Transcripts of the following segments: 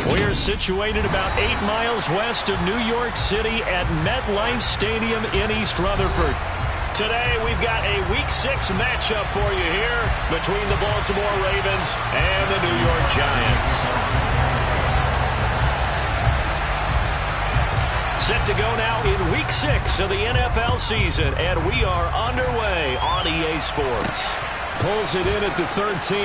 We're situated about 8 miles west of New York City at MetLife Stadium in East Rutherford. Today, we've got a Week 6 matchup for you here between the Baltimore Ravens and the New York Giants. Set to go now in Week 6 of the NFL season, and we are underway on EA Sports. Pulls it in at the 13.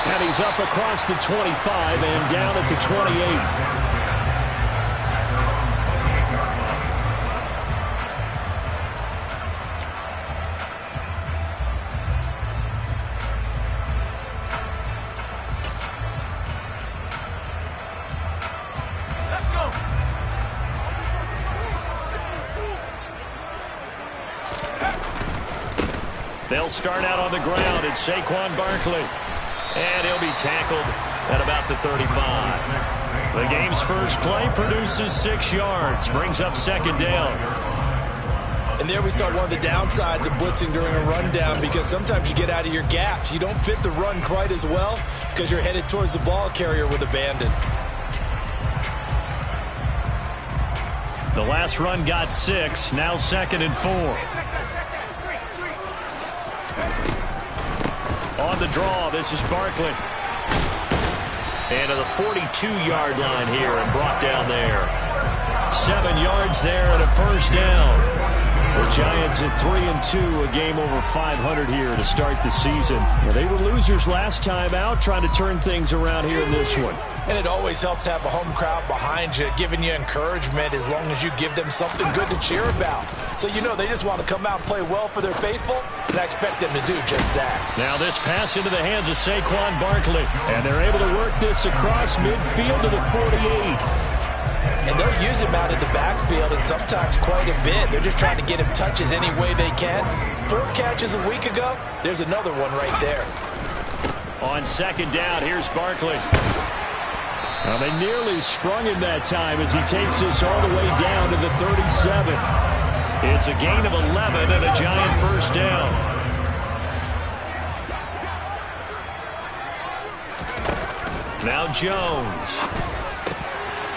And he's up across the 25 and down at the 28. They'll start out on the ground. It's Saquon Barkley. And he'll be tackled at about the 35. The game's first play produces 6 yards. Brings up second down. And there we saw one of the downsides of blitzing during a rundown, because sometimes you get out of your gaps. You don't fit the run quite as well because you're headed towards the ball carrier with abandon. The last run got 6. Now 2nd and 4. On the draw, this is Barkley. And to the 42-yard line here and brought down there. 7 yards there and a first down. The Giants at 3-2, a game over 500 here to start the season. Well, they were losers last time out, trying to turn things around here in this one. And it always helps to have a home crowd behind you, giving you encouragement as long as you give them something good to cheer about. So you know they just want to come out and play well for their faithful, and I expect them to do just that. Now this pass into the hands of Saquon Barkley, and they're able to work this across midfield to the 48. And they'll use him out in the backfield, and sometimes quite a bit. They're just trying to get him touches any way they can. 4 catches a week ago. There's another one right there. On second down, here's Barkley. Well, they nearly sprung him that time as he takes this all the way down to the 37. It's a gain of 11 and a Giant first down. Now Jones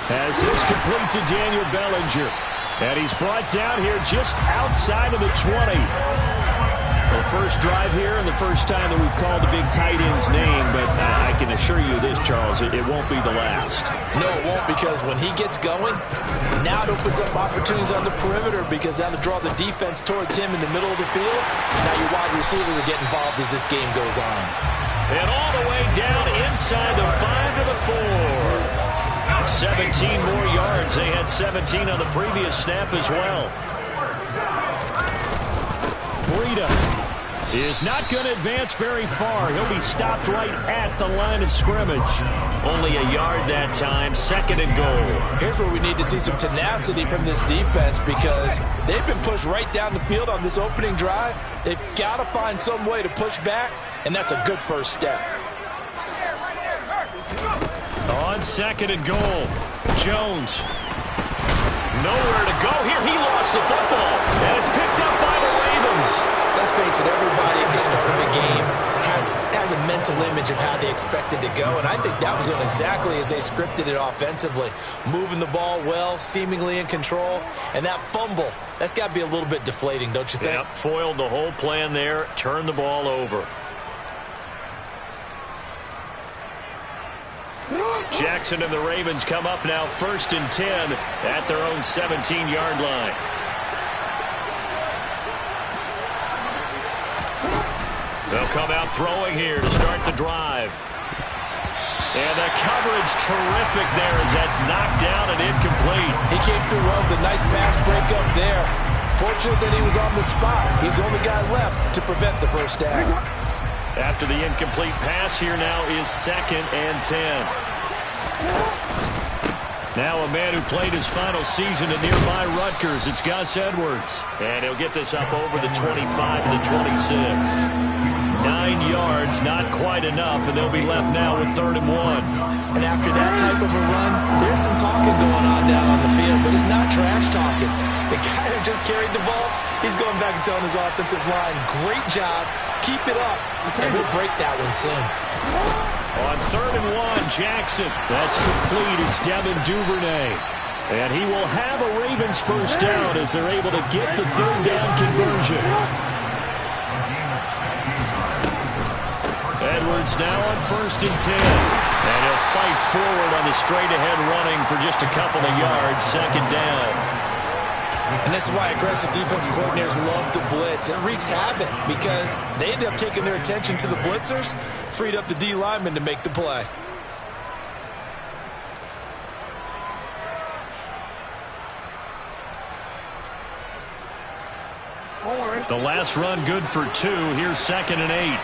has this complete to Daniel Bellinger. And he's brought down here just outside of the 20. The first drive here and the first time that we've called the big tight end's name, but I can assure you this, Charles, it won't be the last. No, it won't, because when he gets going, now it opens up opportunities on the perimeter, because that'll draw the defense towards him in the middle of the field. Now your wide receivers will get involved as this game goes on. And all the way down inside the 5 to the 4. 17 more yards. They had 17 on the previous snap as well. Breida is not going to advance very far. He'll be stopped right at the line of scrimmage. Only a yard that time. 2nd and goal. Here's where we need to see some tenacity from this defense, because they've been pushed right down the field on this opening drive. They've got to find some way to push back, and that's a good first step. On 2nd and goal, Jones. Nowhere to go here. He lost the football, and it's picked up by the Ravens. Let's face it, everybody at the start of a game has a mental image of how they expected to go, and I think that was going exactly as they scripted it offensively. Moving the ball well, seemingly in control, and that fumble, that's got to be a little bit deflating, don't you think? Yep, foiled the whole plan there, turned the ball over. Jackson and the Ravens come up now 1st and 10 at their own 17-yard line. They'll come out throwing here to start the drive. And the coverage terrific there as that's knocked down and incomplete. He came through well with a nice pass breakup there. Fortunate that he was on the spot. He's the only guy left to prevent the first down. After the incomplete pass, here now is 2nd and 10. Now a man who played his final season at nearby Rutgers. It's Gus Edwards. And he'll get this up over the 25 to the 26. 9 yards, not quite enough, and they'll be left now with 3rd and 1. And after that type of a run, there's some talking going on down on the field, but it's not trash talking. The guy who just carried the ball, he's going back and telling his offensive line, great job, keep it up, and we'll break that one soon. On 3rd and 1, Jackson. That's complete. It's Devin Duvernay. And he will have a Ravens first down as they're able to get the 3rd down conversion. Edwards now on 1st and 10. And he'll fight forward on the straight-ahead running for just a couple of yards. 2nd down. And this is why aggressive defensive coordinators love to blitz. It wreaks havoc because they end up taking their attention to the blitzers, freed up the D lineman to make the play. The last run good for 2. Here's 2nd and 8.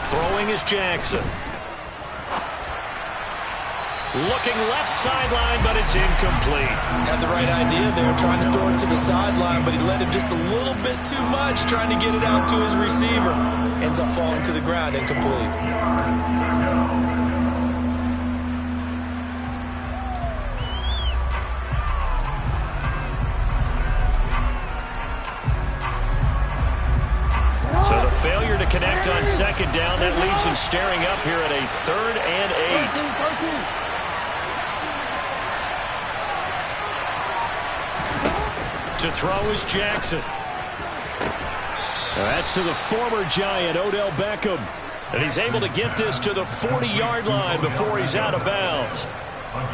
Throwing is Jackson. Looking left sideline, but it's incomplete. Had the right idea there, trying to throw it to the sideline, but he let him just a little bit too much, trying to get it out to his receiver. Ends up falling to the ground, incomplete. So the failure to connect on 2nd down, that leaves him staring up here at a 3rd and 8. To throw is Jackson. That's to the former Giant, Odell Beckham. And he's able to get this to the 40-yard line before he's out of bounds.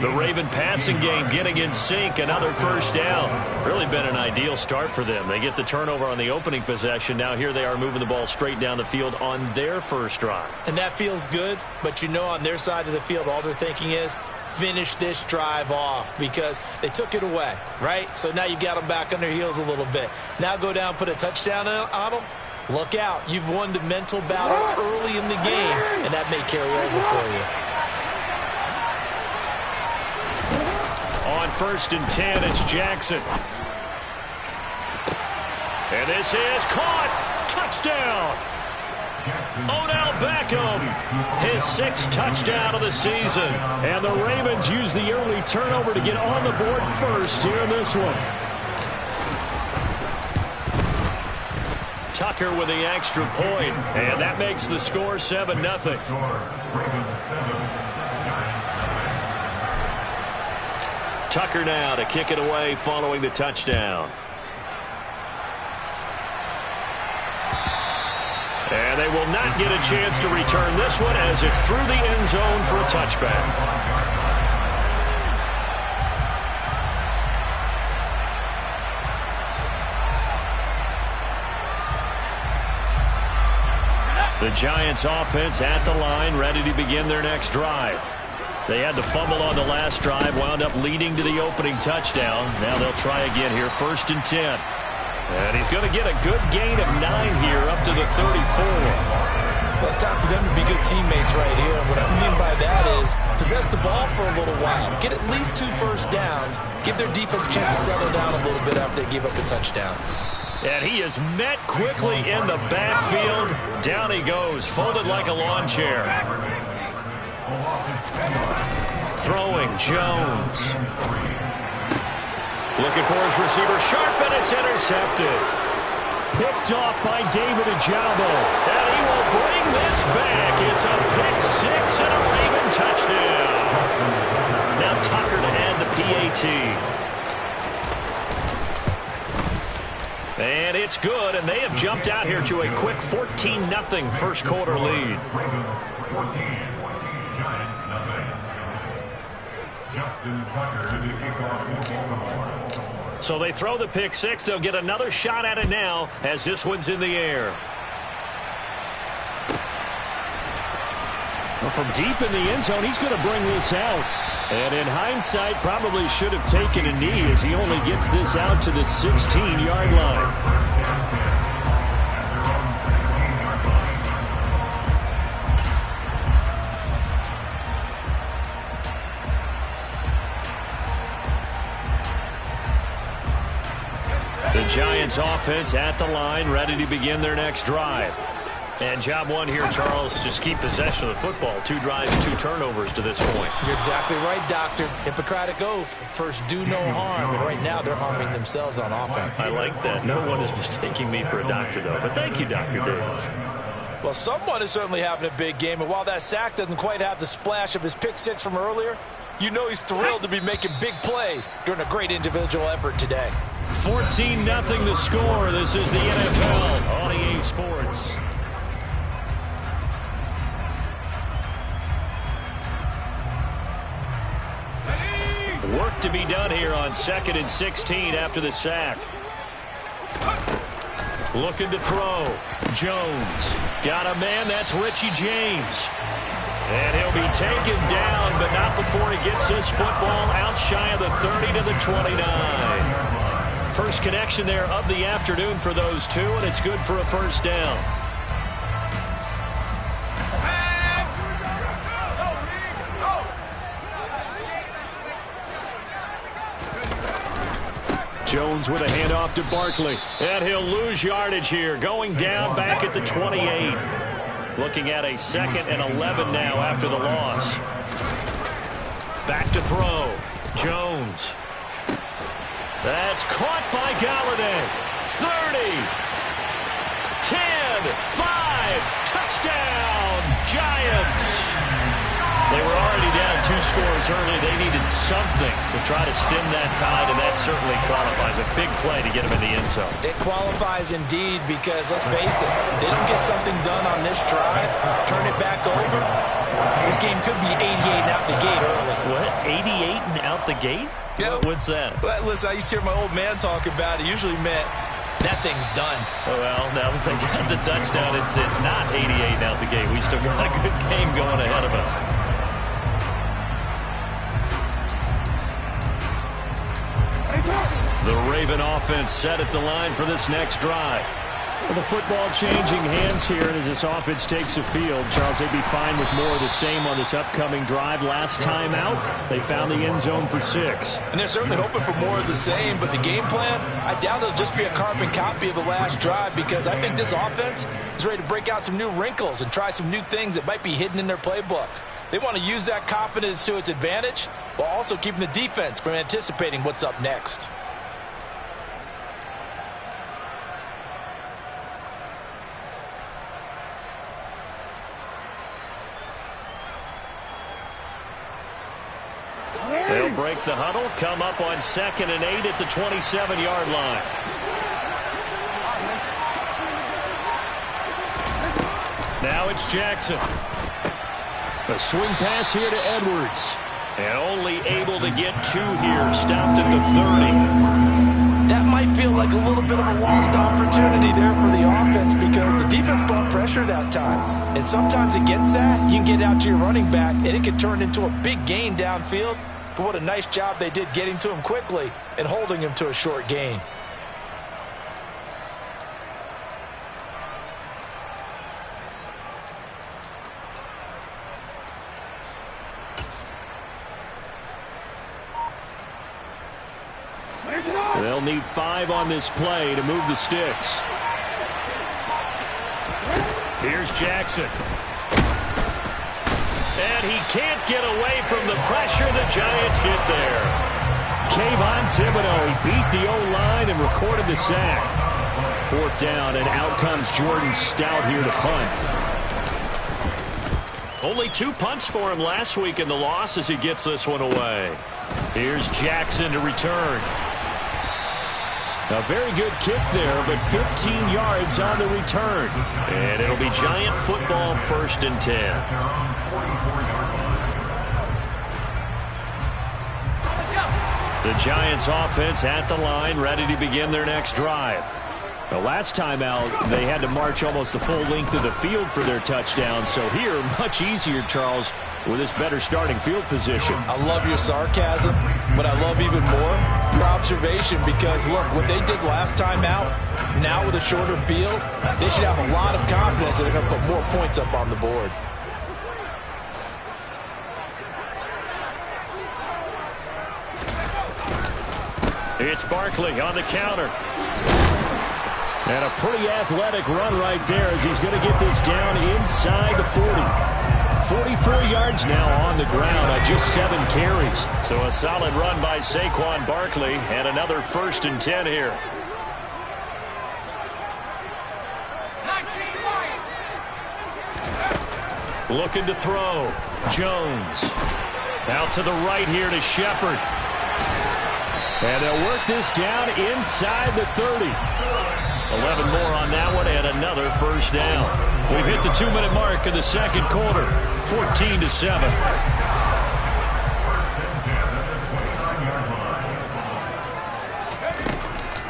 The Raven passing game getting in sync. Another first down. Really been an ideal start for them. They get the turnover on the opening possession. Now here they are moving the ball straight down the field on their first drive. And that feels good, but you know on their side of the field all they're thinking is finish this drive off because they took it away, right? So now you've got them back on their heels a little bit. Now go down, put a touchdown on them. Look out. You've won the mental battle early in the game, and that may carry over for you. On 1st and 10, it's Jackson. And this is caught. Touchdown. Odell Beckham, his 6th touchdown of the season. And the Ravens use the early turnover to get on the board first here in this one. Tucker with the extra point, and that makes the score 7-0. Tucker now to kick it away following the touchdown. And they will not get a chance to return this one as it's through the end zone for a touchback. The Giants offense at the line, ready to begin their next drive. They had the fumble on the last drive, wound up leading to the opening touchdown. Now they'll try again here, 1st and 10. And he's going to get a good gain of 9 here up to the 34. Well, it's time for them to be good teammates right here. And what I mean by that is possess the ball for a little while. Get at least 2 first downs. Give their defense a chance to settle down a little bit after they give up the touchdown. And he is met quickly in the backfield. Down he goes, folded like a lawn chair. Throwing, Jones. Looking for his receiver, sharp, and it's intercepted. Picked off by David Ojabo. And he will bring this back. It's a pick-6 and a Raven touchdown. Now Tucker to add the PAT. And it's good, and they have jumped out here to a quick 14-0 first quarter lead. So they throw the pick-6. They'll get another shot at it now as this one's in the air. Well, from deep in the end zone, he's going to bring this out. And in hindsight, probably should have taken a knee as he only gets this out to the 16-yard line. The Giants offense at the line, ready to begin their next drive. And job one here, Charles, just keep possession of the football. 2 drives, 2 turnovers to this point. You're exactly right, Doctor. Hippocratic oath. First, do no harm. And right now, they're harming themselves on offense. I like that. No one is mistaking me for a doctor, though. But thank you, Dr. Davis. Well, someone is certainly having a big game. And while that sack doesn't quite have the splash of his pick 6 from earlier, you know he's thrilled to be making big plays during a great individual effort today. 14-0 the score. This is the NFL on EA Sports. Work to be done here on 2nd and 16 after the sack. Looking to throw. Jones. Got a man. That's Richie James. And he'll be taken down, but not before he gets this football out shy of the 30 to the 29. First connection there of the afternoon for those two, and it's good for a first down. Jones with a handoff to Barkley. And he'll lose yardage here. Going down back at the 28. Looking at a 2nd and 11 now after the loss. Back to throw. Jones. That's caught by Galladay. 30. 10. 5. Touchdown. Giants. They were already down 2 scores early. They needed something to try to stem that tide, and that certainly qualifies. A big play to get them in the end zone. It qualifies indeed because, let's face it, they don't get something done on this drive, turn it back over, this game could be 88 and out the gate early. What? 88 and out the gate? Yeah. What's that? Well, listen, I used to hear my old man talk about it. Usually meant that thing's done. Well, now that they got the touchdown, it's not 88 and out the gate. We still got a good game going ahead of us. The Raven offense set at the line for this next drive. Well, the football changing hands here, and as this offense takes the field, Charles, they'd be fine with more of the same on this upcoming drive. Last time out, they found the end zone for 6. And they're certainly hoping for more of the same, but the game plan, I doubt it'll just be a carbon copy of the last drive because I think this offense is ready to break out some new wrinkles and try some new things that might be hidden in their playbook. They want to use that confidence to its advantage while also keeping the defense from anticipating what's up next. They'll break the huddle, come up on 2nd and 8 at the 27-yard line. Now it's Jackson. A swing pass here to Edwards. And only able to get 2 here. Stopped at the 30. That might feel like a little bit of a lost opportunity there for the offense because the defense brought pressure that time. And sometimes against that, you can get out to your running back, and it could turn into a big gain downfield. But what a nice job they did getting to him quickly and holding him to a short gain. They'll need 5 on this play to move the sticks. Here's Jackson. And he can't get away from the pressure. The Giants get there. Kayvon Thibodeaux, he beat the O-line and recorded the sack. 4th down, and out comes Jordan Stout here to punt. Only 2 punts for him last week in the loss as he gets this one away. Here's Jackson to return. A very good kick there, but 15 yards on the return. And it'll be Giant football 1st and 10. The Giants offense at the line, ready to begin their next drive. The last time out, they had to march almost the full length of the field for their touchdown. So here, much easier, Charles, with this better starting field position. I love your sarcasm, but I love even more your observation because, look, what they did last time out, now with a shorter field, they should have a lot of confidence that they're going to put more points up on the board. It's Barkley on the counter. And a pretty athletic run right there as he's going to get this down inside the 40. 44 yards now on the ground on just 7 carries. So a solid run by Saquon Barkley and another 1st and 10 here. Looking to throw. Jones. Out to the right here to Shepard. And they'll work this down inside the 30. 11 more on that one and another 1st down. We've hit the 2-minute mark in the 2nd quarter. 14-7.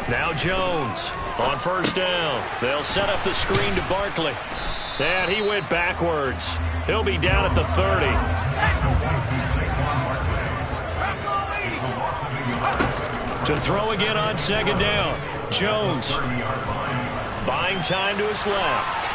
Now Jones on 1st down. They'll set up the screen to Barkley. And he went backwards. He'll be down at the 30. To throw again on 2nd down. Jones buying time to his left.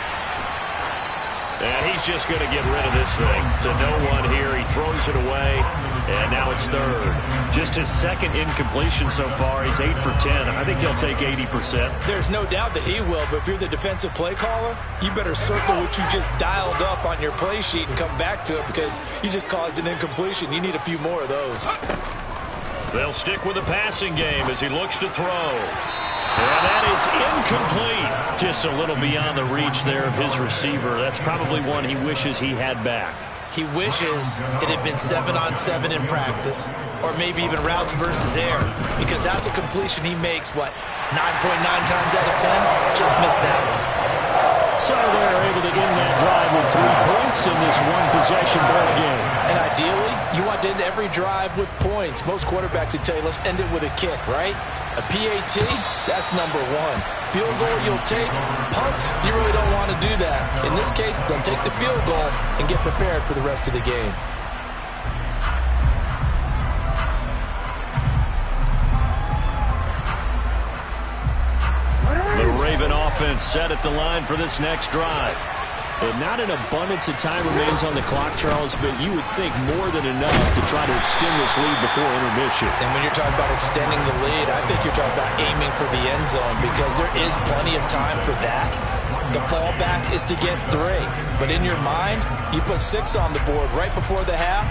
And he's just going to get rid of this thing. To no one here. He throws it away. And now it's 3rd. Just his 2nd incompletion so far. He's 8 for 10. I think he'll take 80%. There's no doubt that he will, but if you're the defensive play caller, you better circle what you just dialed up on your play sheet and come back to it because you just caused an incompletion. You need a few more of those. They'll stick with the passing game as he looks to throw. And that is incomplete. Just a little beyond the reach there of his receiver. That's probably one he wishes he had back. He wishes it had been 7-on-7 in practice, or maybe even routes versus air, because that's a completion he makes, 9.9 times out of 10? Just missed that one. So they're able to end that drive with 3 points in this one-possession ball game. And ideally, you want to end every drive with points. Most quarterbacks would tell you, let's end it with a kick, right? A PAT, that's number 1. Field goal you'll take. Punts, you really don't want to do that. In this case, they'll take the field goal and get prepared for the rest of the game. The Raven offense set at the line for this next drive. And not an abundance of time remains on the clock, Charles, but you would think more than enough to try to extend this lead before intermission. And when you're talking about extending the lead, I think you're talking about aiming for the end zone because there is plenty of time for that. The fallback is to get 3. But in your mind, you put 6 on the board right before the half.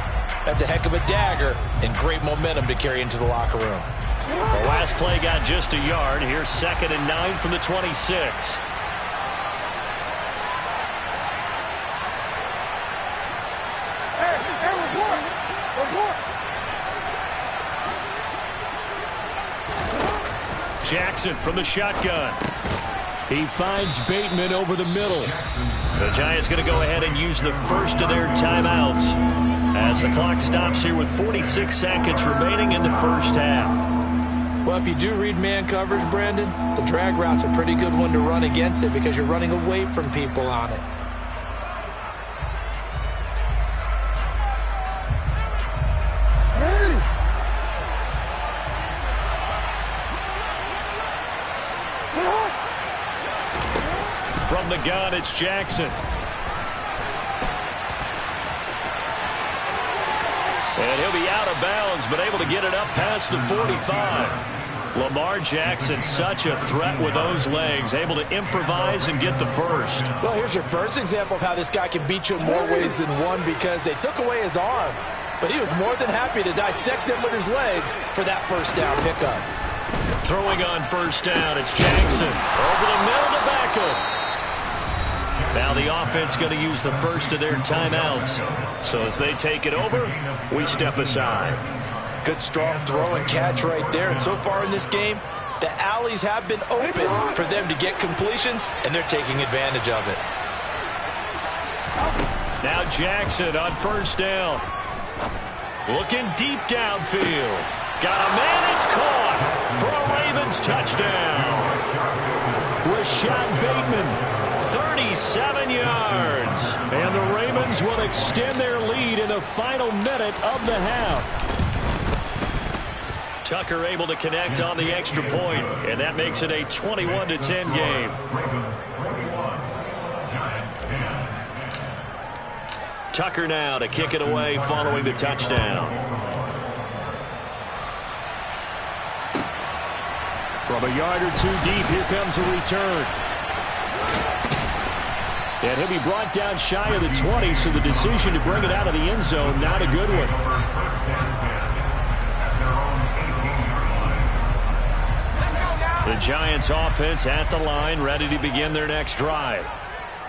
That's a heck of a dagger and great momentum to carry into the locker room. The last play got just a yard. Here's 2nd and 9 from the 26. Jackson from the shotgun. He finds Bateman over the middle. The Giants going to go ahead and use the first of their timeouts as the clock stops here with 46 seconds remaining in the 1st half. Well, if you do read man coverage, Brandon, the drag route's a pretty good one to run against it because you're running away from people on it. From the gun, it's Jackson. And he'll be out of bounds, but able to get it up past the 45. Lamar Jackson, such a threat with those legs, able to improvise and get the first. Well, here's your first example of how this guy can beat you in more ways than one because they took away his arm. But he was more than happy to dissect them with his legs for that 1st down pickup. Throwing on 1st down, it's Jackson. Over the middle to Beckham. Now the offense going to use the first of their timeouts. So as they take it over, we step aside. Good strong throw and catch right there. And so far in this game, the alleys have been open for them to get completions, and they're taking advantage of it. Now Jackson on 1st down. Looking deep downfield. Got a man, it's caught for a Ravens touchdown. Rashad Bateman. 37 yards. And the Ravens will extend their lead in the final minute of the half. Tucker able to connect on the extra point, and that makes it a 21-10 game. Tucker now to kick it away following the touchdown. From a yard or two deep, here comes a return. And he'll be brought down shy of the 20, so the decision to bring it out of the end zone, not a good one. The Giants offense at the line, ready to begin their next drive.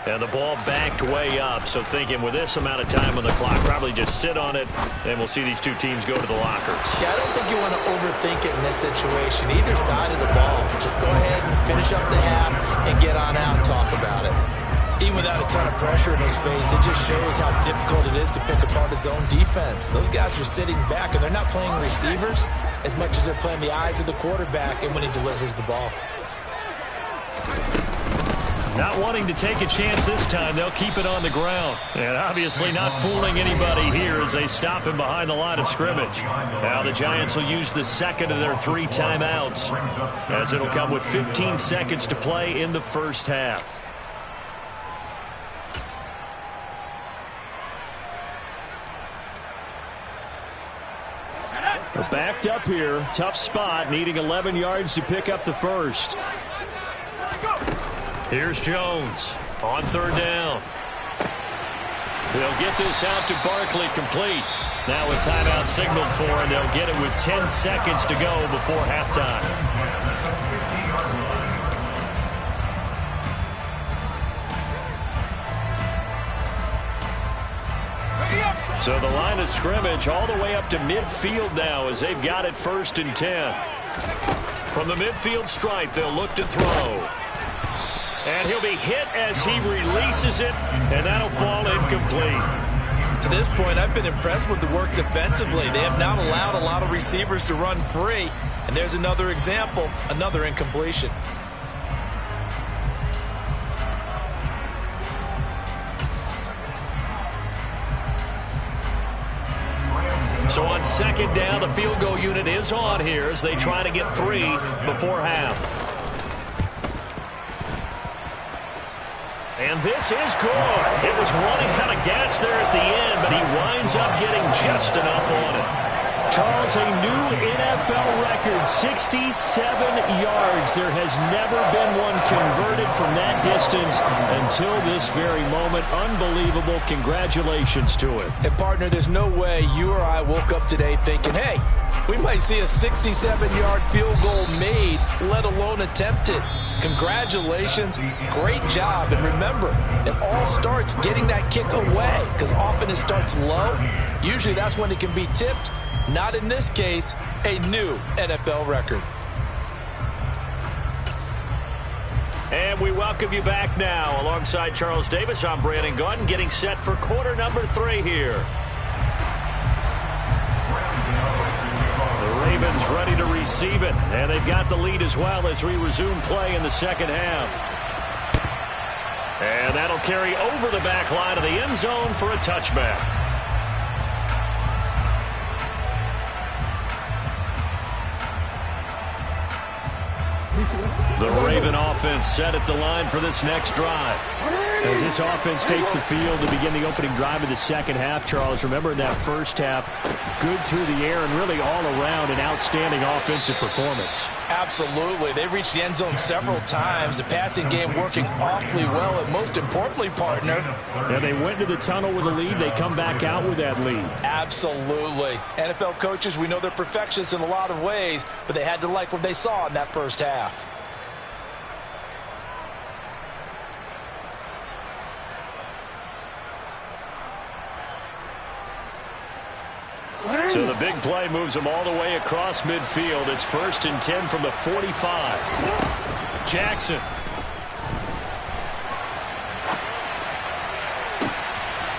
And the ball backed way up, so thinking with this amount of time on the clock, probably just sit on it, and we'll see these two teams go to the lockers. Yeah, I don't think you want to overthink it in this situation. Either side of the ball, just go ahead and finish up the half and get on out and talk about it. Even without a ton of pressure in his face, it just shows how difficult it is to pick apart his own defense. Those guys are sitting back, and they're not playing receivers as much as they're playing the eyes of the quarterback and when he delivers the ball. Not wanting to take a chance this time, they'll keep it on the ground. And obviously not fooling anybody here as they stop him behind the line of scrimmage. Now the Giants will use the second of their 3 timeouts, as it'll come with 15 seconds to play in the first half. They're backed up here. Tough spot, needing 11 yards to pick up the first. Here's Jones on third down. They'll get this out to Barkley, complete. Now a timeout signaled for, and they'll get it with 10 seconds to go before halftime. So the line of scrimmage all the way up to midfield now as they've got it 1st and 10. From the midfield stripe, they'll look to throw. And he'll be hit as he releases it, and that'll fall incomplete. To this point, I've been impressed with the work defensively. They have not allowed a lot of receivers to run free. And there's another example, another incompletion. So on second down, the field goal unit is on here as they try to get 3 before half. And this is good. It was running out of gas there at the end, but he winds up getting just enough on it. Charles, a new NFL record, 67 yards. There has never been one converted from that distance until this very moment. Unbelievable. Congratulations to it. And, partner, there's no way you or I woke up today thinking, hey, we might see a 67-yard field goal made, let alone attempted. Congratulations. Great job. And remember, it all starts getting that kick away, because often it starts low. Usually that's when it can be tipped. Not in this case, a new NFL record. And we welcome you back now. Alongside Charles Davis, I'm Brandon Gaudin, getting set for quarter number 3 here. The Ravens ready to receive it, and they've got the lead as well as we resume play in the second half. And that'll carry over the back line of the end zone for a touchback. The Raven offense set at the line for this next drive. As this offense takes the field to begin the opening drive of the second half, Charles, remember in that first half, good through the air and really all around an outstanding offensive performance. Absolutely. They reached the end zone several times. The passing game working awfully well, and most importantly, partner. Yeah, they went to the tunnel with a lead. They come back out with that lead. Absolutely. NFL coaches, we know they're perfectionists in a lot of ways, but they had to like what they saw in that first half. So the big play moves them all the way across midfield. It's 1st and 10 from the 45. Jackson.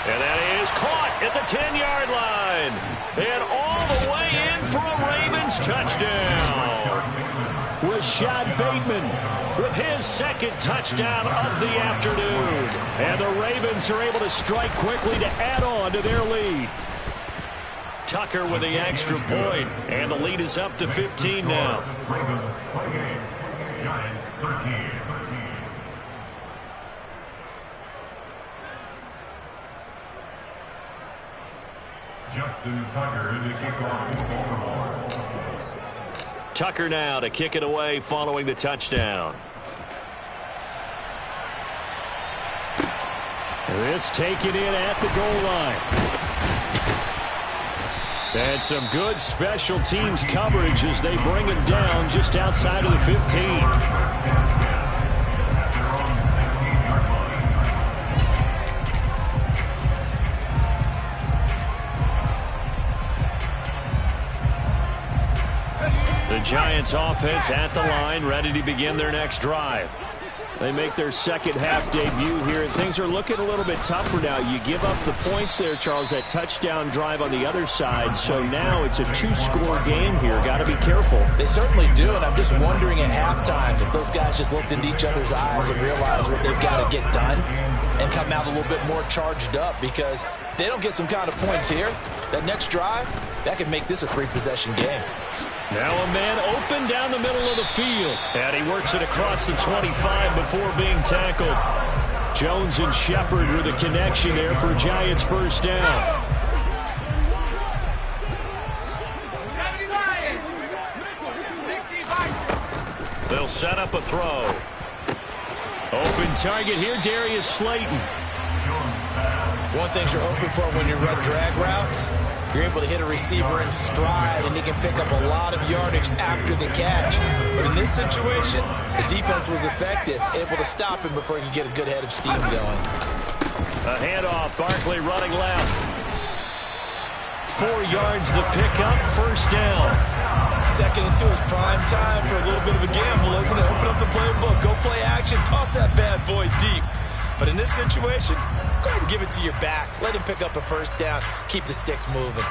And that is caught at the 10-yard line. And all the way in for a Ravens touchdown. Rashad Bateman with his second touchdown of the afternoon. And the Ravens are able to strike quickly to add on to their lead. Tucker with the extra point, and the lead is up to 15 now. Justin Tucker, the kickoff for Baltimore. Tucker now to kick it away following the touchdown. This taken in at the goal line. And some good special teams coverage as they bring him down just outside of the 15. The Giants offense at the line, ready to begin their next drive. They make their second half debut here, and things are looking a little bit tougher now. You give up the points there, Charles, that touchdown drive on the other side. So now it's a two-score game here. Got to be careful. They certainly do, and I'm just wondering at halftime if those guys just looked into each other's eyes and realized what they've got to get done and come out a little bit more charged up, because if they don't get some kind of points here, that next drive, that could make this a three-possession game. Now a man open down the middle of the field. And he works it across the 25 before being tackled. Jones and Shepard with a connection there for Giants first down. They'll set up a throw. Open target here, Darius Slayton. One thing you're hoping for when you run drag routes, you're able to hit a receiver in stride, and he can pick up a lot of yardage after the catch. But in this situation, the defense was effective, able to stop him before he could get a good head of steam going. A handoff, Barkley running left. 4 yards the pickup, first down. Second and 2 is prime time for a little bit of a gamble, isn't it? Open up the playbook, go play action, toss that bad boy deep. But in this situation, go ahead and give it to your back. Let him pick up a first down. Keep the sticks moving.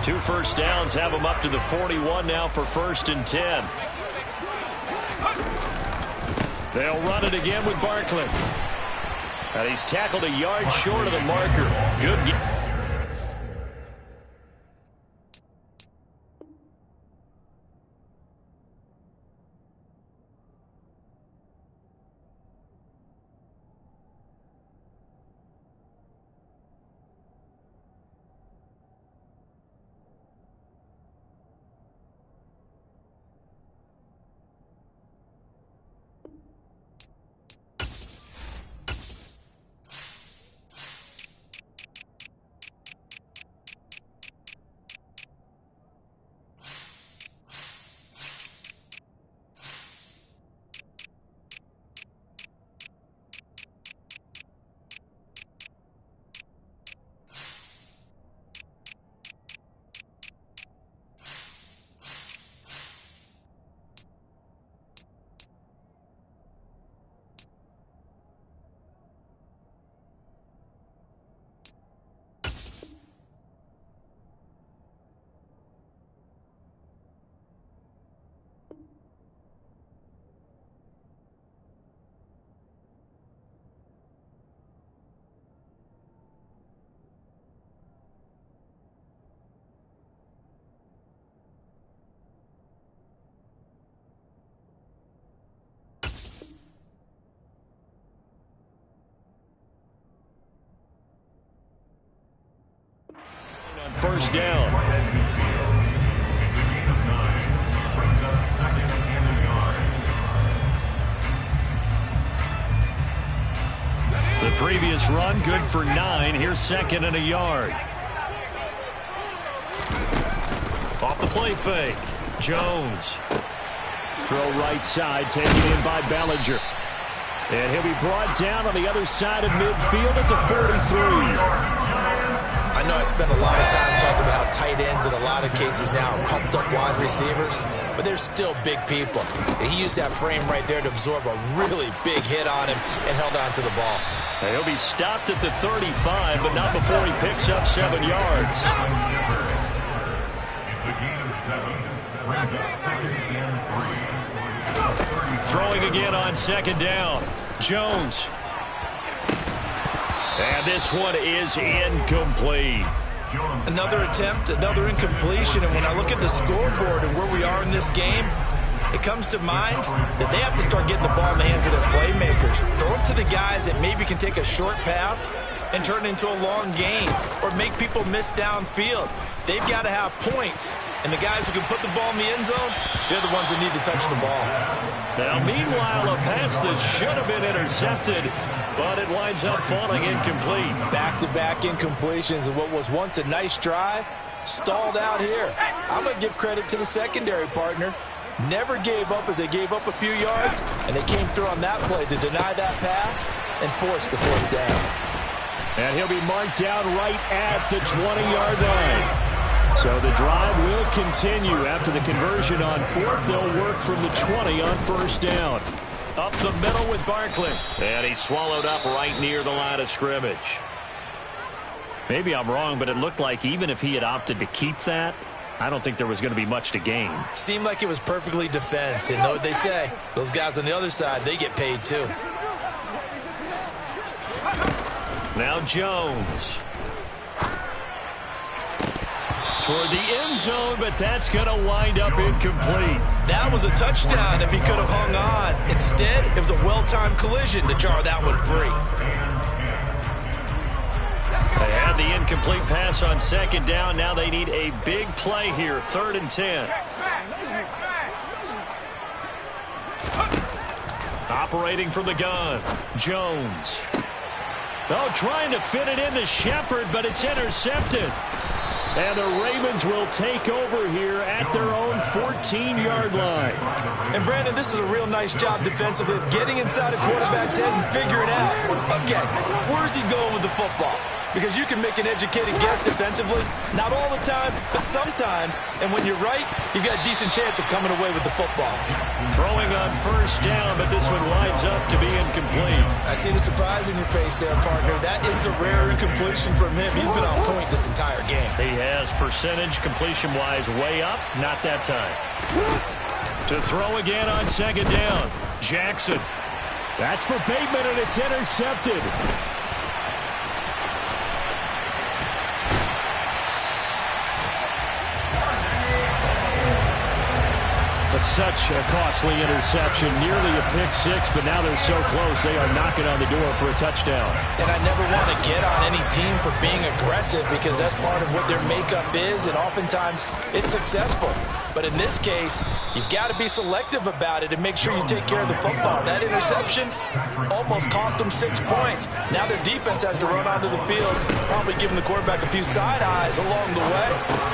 2 first downs have him up to the 41 now for 1st and 10. They'll run it again with Barkley. And he's tackled a yard short of the marker. Good game. First down. The previous run good for 9. Here's 2nd and a yard. Off the play fake. Jones. Throw right side, taken in by Bellinger. And he'll be brought down on the other side of midfield at the 43. I know I spent a lot of time talking about how tight ends in a lot of cases now are pumped up wide receivers, but they're still big people. And he used that frame right there to absorb a really big hit on him and held on to the ball. And he'll be stopped at the 35, but not before he picks up 7 yards. Throwing again on 2nd down. Jones. And this one is incomplete. Another attempt, another incompletion. And when I look at the scoreboard and where we are in this game, it comes to mind that they have to start getting the ball in the hands of their playmakers. Throw it to the guys that maybe can take a short pass and turn it into a long gain or make people miss downfield. They've got to have points, and the guys who can put the ball in the end zone, they're the ones that need to touch the ball. Now, meanwhile, a pass that should have been intercepted, but it winds up falling incomplete. Back-to-back incompletions of what was once a nice drive, stalled out here. I'm going to give credit to the secondary partner. Never gave up as they gave up a few yards, and they came through on that play to deny that pass and force the fourth down. And he'll be marked down right at the 20-yard line. So the drive will continue after the conversion on fourth. They'll work from the 20 on first down. Up the middle with Barkley. And he's swallowed up right near the line of scrimmage. Maybe I'm wrong, but it looked like even if he had opted to keep that, I don't think there was going to be much to gain. Seemed like it was perfectly defense. And know what they say? Those guys on the other side, they get paid too. Now Jones. Toward the end zone, but that's going to wind up incomplete. That was a touchdown if he could have hung on. Instead, it was a well-timed collision to jar that one free. They had the incomplete pass on second down. Now they need a big play here, 3rd and 10. Operating from the gun, Jones. Oh, trying to fit it into Shepard, but it's intercepted. And the Ravens will take over here at their own 14-yard line. And, Brandon, this is a real nice job defensively of getting inside a quarterback's head and figuring out, okay, where's he going with the football? Because you can make an educated guess defensively, not all the time, but sometimes. And when you're right, you've got a decent chance of coming away with the football. Throwing on first down, but this one winds up to be incomplete. I see the surprise in your face there, partner. That is a rare incompletion from him. He's been on point this entire game. He has percentage completion-wise way up, not that time. To throw again on second down, Jackson. That's for Bateman, and it's intercepted. Such a costly interception, nearly a pick six, but now they're so close they are knocking on the door for a touchdown. And I never want to get on any team for being aggressive because that's part of what their makeup is, and oftentimes it's successful. But in this case, you've got to be selective about it and make sure you take care of the football. That interception almost cost them 6 points. Now their defense has to run onto the field, probably giving the quarterback a few side eyes along the way.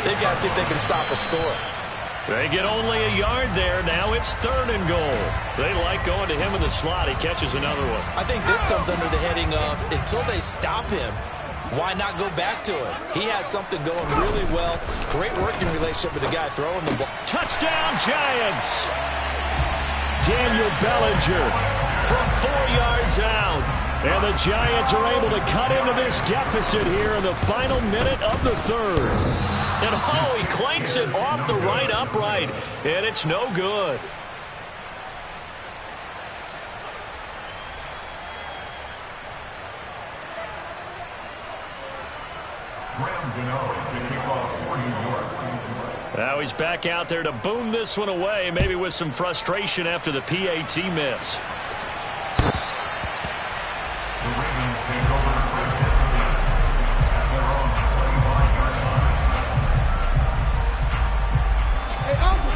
They've got to see if they can stop a score. They get only a yard there. Now it's 3rd and goal. They like going to him in the slot. He catches another one. I think this comes under the heading of until they stop him, why not go back to it? He has something going really well. Great working relationship with the guy throwing the ball. Touchdown, Giants! Daniel Bellinger from 4 yards out. And the Giants are able to cut into this deficit here in the final minute of the 3rd. And oh, he clanks it off the right upright, and it's no good. Now he's back out there to boom this one away, maybe with some frustration after the PAT miss.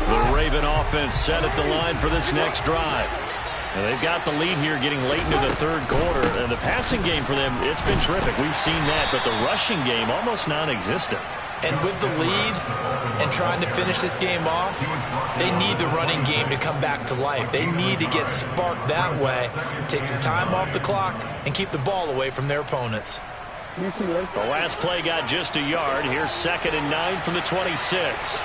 The Raven offense set at the line for this next drive. And they've got the lead here getting late into the 3rd quarter. And the passing game for them, it's been terrific. We've seen that. But the rushing game, almost non-existent. And with the lead and trying to finish this game off, they need the running game to come back to life. They need to get sparked that way, take some time off the clock, and keep the ball away from their opponents. The last play got just a yard. Here's 2nd and 9 from the 26.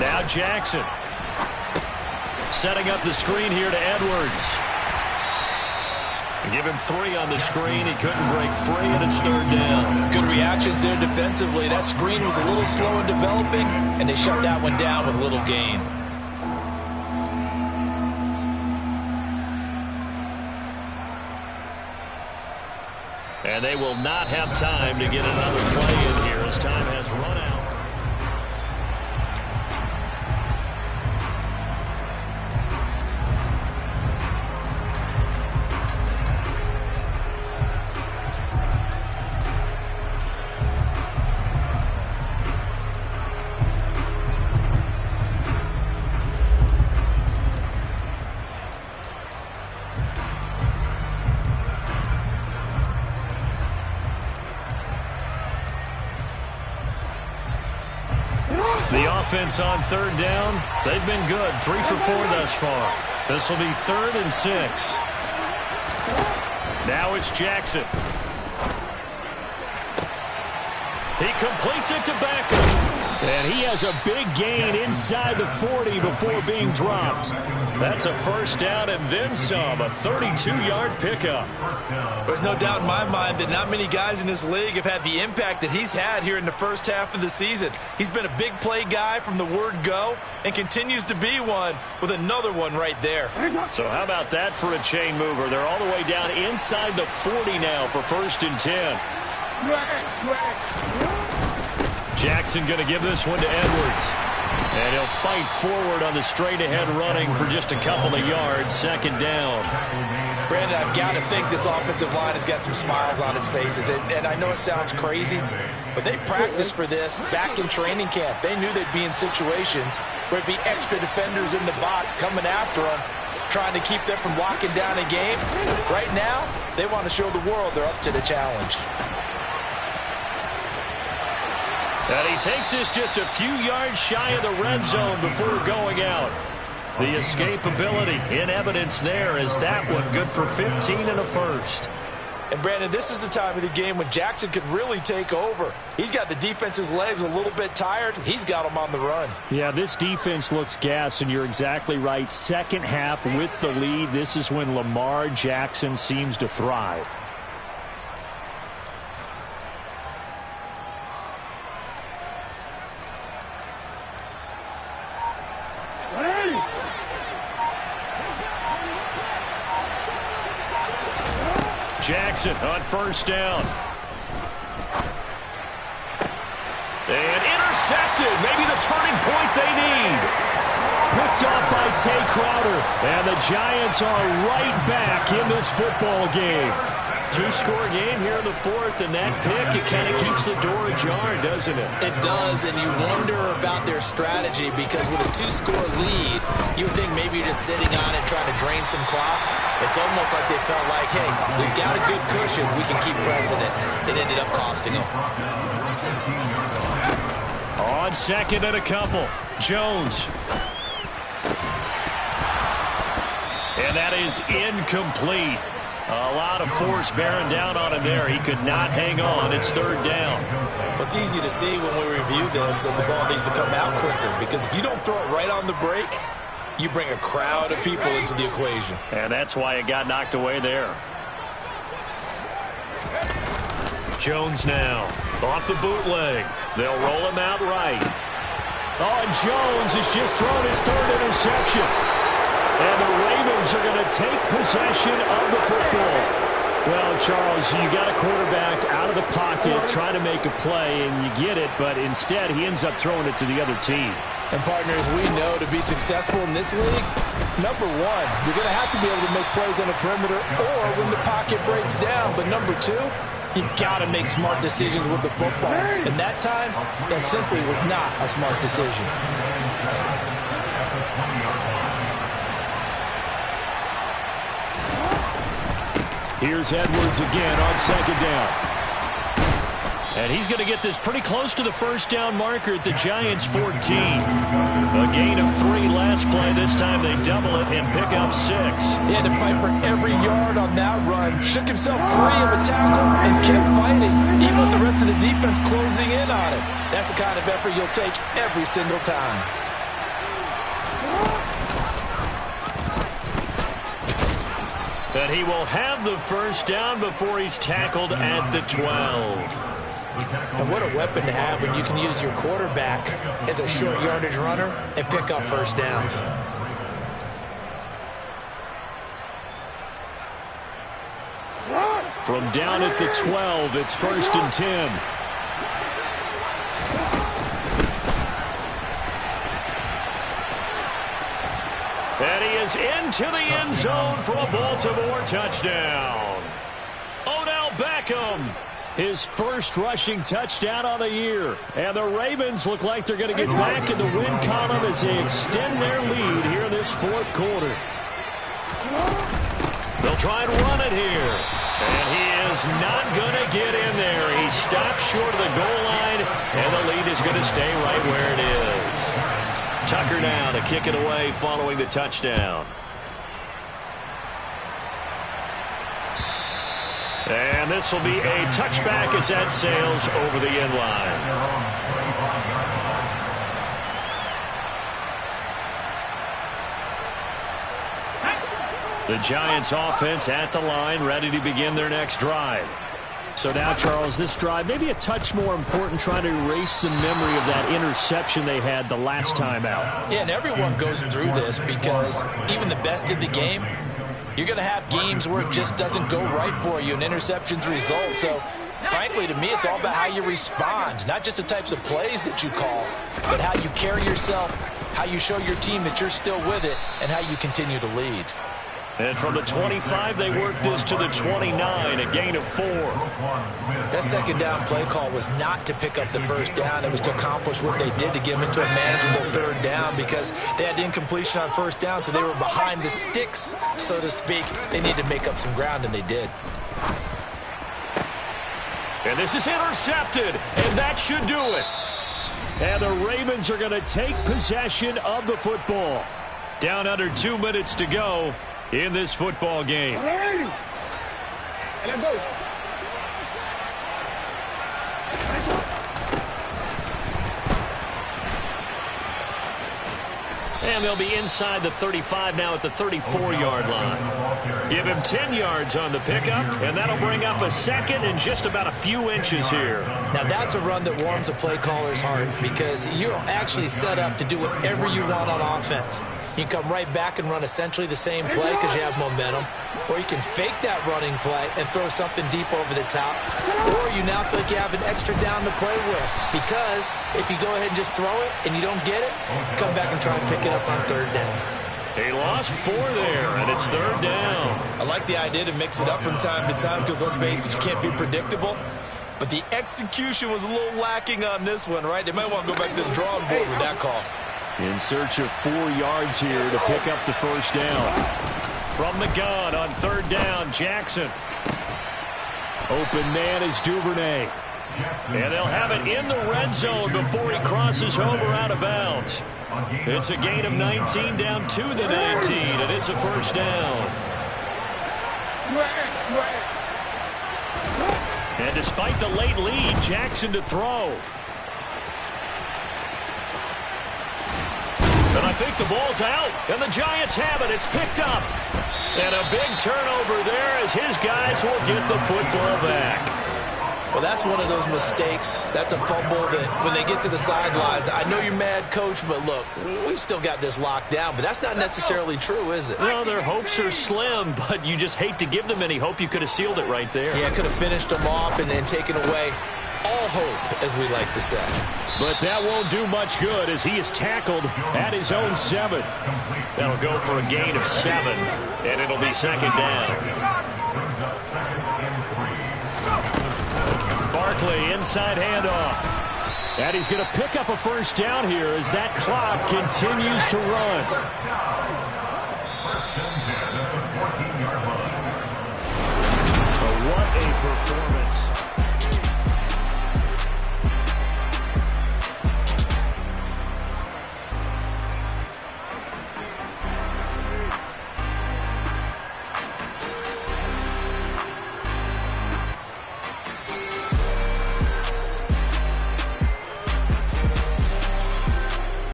Now Jackson. Setting up the screen here to Edwards. Give him 3 on the screen. He couldn't break free, and it's 3rd down. Good reactions there defensively. That screen was a little slow in developing, and they shut that one down with little gain. And they will not have time to get another play in here as time has run out. The offense on 3rd down, they've been good. 3 for 4 thus far. This will be 3rd and 6. Now it's Jackson. He completes it to Beckham. And he has a big gain inside the 40 before being dropped. That's a 1st down and then some. A 32-yard pickup. There's no doubt in my mind that not many guys in this league have had the impact that he's had here in the first half of the season. He's been a big play guy from the word go and continues to be one with another one right there. So how about that for a chain mover? They're all the way down inside the 40 now for 1st and 10. Jackson going to give this one to Edwards. And he'll fight forward on the straight-ahead running for just a couple of yards. 2nd down. Brandon, I've got to think this offensive line has got some smiles on its faces. And I know it sounds crazy, but they practiced for this back in training camp. They knew they'd be in situations where it'd be extra defenders in the box coming after them, trying to keep them from locking down a game. Right now, they want to show the world they're up to the challenge. And he takes this just a few yards shy of the red zone before going out. The escapability in evidence there as that one good for 15 and a 1st. And Brandon, this is the time of the game when Jackson could really take over. He's got the defense's legs a little bit tired. He's got them on the run. Yeah, this defense looks gassed, and you're exactly right. 2nd half with the lead. This is when Lamar Jackson seems to thrive. Jackson on 1st down. And intercepted. Maybe the turning point they need. Picked up by Tay Crowder. And the Giants are right back in this football game. 2-score game here in the 4th, and that pick, it kind of keeps the door ajar, doesn't it? It does, and you wonder about their strategy because with a 2-score lead, you would think maybe you're just sitting on it trying to drain some clock. It's almost like they felt like, hey, we've got a good cushion. We can keep pressing it. It ended up costing them. On 2nd and a couple, Jones. And that is incomplete. A lot of force bearing down on him there. He could not hang on. It's 3rd down. It's easy to see when we review this that the ball needs to come out quicker because if you don't throw it right on the break, you bring a crowd of people into the equation. And that's why it got knocked away there. Jones now off the bootleg. They'll roll him out right. Oh, and Jones has just thrown his 3rd interception. And the Ravens are going to take possession of the football. Well, Charles, you got a quarterback out of the pocket trying to make a play, and you get it, but instead he ends up throwing it to the other team. And, partners, we know to be successful in this league, number one, you're going to have to be able to make plays on the perimeter or when the pocket breaks down. But number two, you've got to make smart decisions with the football. And that time, that simply was not a smart decision. Here's Edwards again on 2nd down. And he's going to get this pretty close to the 1st down marker at the Giants' 14. A gain of 3 last play. This time they double it and pick up 6. He had to fight for every yard on that run. Shook himself free of a tackle and kept fighting, even with the rest of the defense closing in on him. That's the kind of effort you'll take every single time. And he will have the 1st down before he's tackled at the 12. And what a weapon to have when you can use your quarterback as a short yardage runner and pick up 1st downs. From down at the 12, it's 1st and 10. And he is into the end zone for a Baltimore touchdown. Odell Beckham, his 1st rushing touchdown on the year. And the Ravens look like they're going to get back in the win column as they extend their lead here in this 4th quarter. They'll try and run it here. And he is not going to get in there. He stopped short of the goal line, and the lead is going to stay right where it is. Tucker now to kick it away following the touchdown. And this will be a touchback as that sails over the end line. The Giants offense at the line, ready to begin their next drive. So now, Charles, this drive maybe a touch more important, trying to erase the memory of that interception they had the last time out. Yeah, and everyone goes through this because even the best in the game, you're going to have games where it just doesn't go right for you, and interceptions result. So, frankly, to me, it's all about how you respond, not just the types of plays that you call, but how you carry yourself, how you show your team that you're still with it, and how you continue to lead. And from the 25, they work this to the 29, a gain of 4. That second down play call was not to pick up the first down. It was to accomplish what they did to get them into a manageable third down because they had incompletion on first down, so they were behind the sticks, so to speak. They needed to make up some ground, and they did. And this is intercepted, and that should do it. And the Ravens are going to take possession of the football. Down under 2 minutes to go in this football game. And they'll be inside the 35 now at the 34-yard line. Give him 10 yards on the pickup, and that'll bring up a second and just about a few inches here. Now, that's a run that warms a play caller's heart because you're actually set up to do whatever you want on offense. You can come right back and run essentially the same play because you have momentum, or you can fake that running play and throw something deep over the top, or you now feel like you have an extra down to play with because if you go ahead and just throw it and you don't get it, come back and try and pick it up on third down. He lost 4 there, and it's third down. I like the idea to mix it up from time to time because, let's face it, you can't be predictable. But the execution was a little lacking on this one, right? They might want to go back to the drawing board with that call. In search of 4 yards here to pick up the first down. From the gun on third down, Jackson. Open man is Duvernay. And they'll have it in the red zone before he crosses over out of bounds. It's a gain of 19 down to the 19, and it's a first down. And despite the late lead, Jackson to throw. And I think the ball's out, and the Giants have it. It's picked up. And a big turnover there as his guys will get the football back. Well, that's one of those mistakes. That's a fumble that when they get to the sidelines, I know you're mad, Coach, but look, we've still got this locked down. But that's not necessarily true, is it? Well, their hopes are slim, but you just hate to give them any hope. You could have sealed it right there. Yeah, could have finished them off and taken away all hope, as we like to say. But that won't do much good as he is tackled at his own 7. That'll go for a gain of 7, and it'll be second down. Barkley, inside handoff. And he's going to pick up a first down here as that clock continues to run. What a performance.